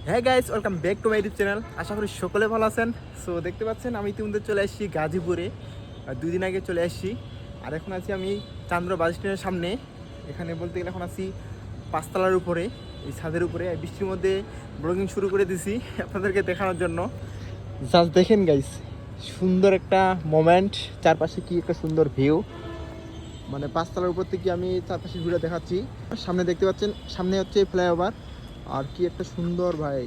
হ্যাঁ guys, welcome back to my YouTube channel. আশা করি সকলে ভালো আছেন। সো দেখতে পাচ্ছেন আমি ইতিমধ্যে চলে আসছি গাজীপুরে। 2 দিন আগে চলে আসছি। আর এখন আছি আমি চান্দ্র বাস স্ট্যান্ডের সামনে। এখানে বলতে গেলে এখন আছি 5তলার উপরে, এই ছাদের উপরে। বৃষ্টির মধ্যে ব্লগিং শুরু করে দিছি আপনাদেরকে দেখানোর জন্য। জাস্ট দেখেন গাইস, সুন্দর একটা মোমেন্ট, চারপাশে কি একটা সুন্দর ভিউ। মানে 5তলার উপর থেকে আমি চারপাশে ঘুরে দেখাচ্ছি। সামনে দেখতে পাচ্ছেন, সামনে হচ্ছে ফ্লাইওভার। আর কি একটা সুন্দর ভাই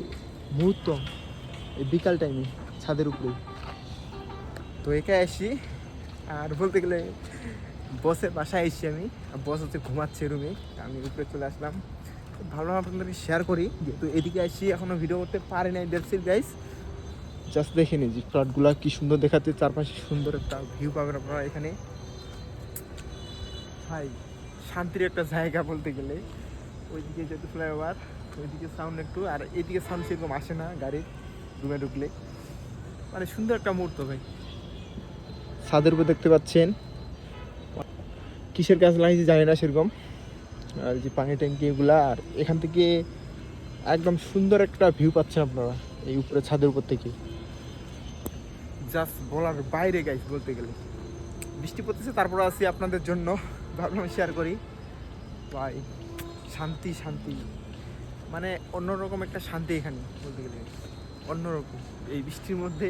মুহূর্ত এই বিকাল টাইমে ছাদের উপরে। তো একা আসি, আর বলতে গেলে বসের বাসায় এসেছি আমি। বস হচ্ছে ঘুমাচ্ছে রুমে, আমি উপরে চলে আসলাম। ভাবলাম আপনাদেরকে শেয়ার করি, যেহেতু এদিকে আসি এখনও ভিডিও করতে পারি নাই। দেখছি গাইস, জাস্ট দেখে নিই যে ফ্ল্যাটগুলো কি সুন্দর দেখাচ্ছে, চারপাশে সুন্দর একটা ভিউ পাবেন আপনারা এখানে। ভাই শান্তির একটা জায়গা বলতে গেলে। ওইদিকে যেহেতু ফ্লাইওভার, ওইদিকে সাউন্ড একটু, আর এইদিকে সাউন্ড সেরকম আসে না গাড়ির রুমে ঢুকলে। মানে সুন্দর একটা মুহূর্ত ভাই। ছাদের উপর দেখতে পাচ্ছেন কিসের গাছ লাগিয়েছে জানি না সেরকম। আর যে পানি ট্যাঙ্কি এগুলা, আর এখান থেকে একদম সুন্দর একটা ভিউ পাচ্ছেন আপনারা এই উপরে ছাদের উপর থেকে। জাস্ট বলার বাইরে গাইস বলতে গেলে। বৃষ্টি পড়তেছে, তারপরে আছি আপনাদের জন্য, ভাবলাম শেয়ার করি। ভাই শান্তি শান্তি, মানে অন্যরকম একটা শান্তি এখানে বলতে গেলে, অন্যরকম এই বৃষ্টির মধ্যে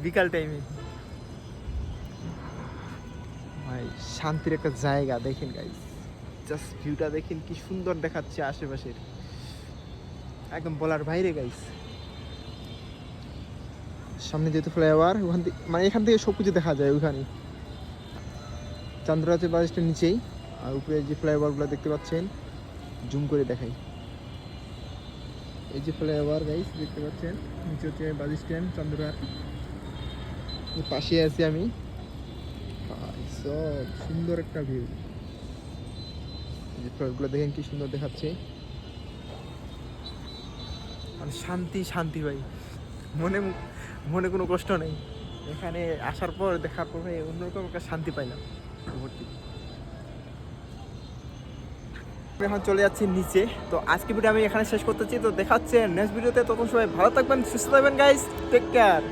বিকাল টাইমে। ভাই শান্তির একটা জায়গা দেখেন গাইস, জাস্ট ভিউটা দেখেন কি সুন্দর দেখাচ্ছে আশেপাশের, একদম বলার বাইরে গাইস। সামনে যেহেতু ফ্লাইওভার, ওখান থেকে মানে এখান থেকে সব কিছু দেখা যায় ওইখানে। চান্দ্রাতে বাস স্ট্যান্ড নিচেই, আর উপরে যে ফ্লাইওভারগুলো দেখতে পাচ্ছেন, জুম করে দেখাই। এই যে ফ্লাইওভার গাইস দেখতে পাচ্ছেন, নিচে হচ্ছে বাস স্ট্যান্ড চান্দুরার, পাশে আছি আমি। সব সুন্দর একটা ভিউ, এই যে ফ্লাইওভারগুলো দেখেন কি সুন্দর দেখাচ্ছে। মানে শান্তি শান্তি ভাই, মনে মনে কোনো কষ্ট নেই। এখানে আসার পর দেখার পর ভাই অন্যরকম একটা শান্তি পাইলাম ভর্তি। এখন চলে যাচ্ছি নিচে। তো আজকে ভিডিও আমি এখানে শেষ করতেছি। তো দেখা হচ্ছে নেক্সট ভিডিওতে। তখন সবাই ভালো থাকবেন, সুস্থ থাকবেন গাইস। Take care.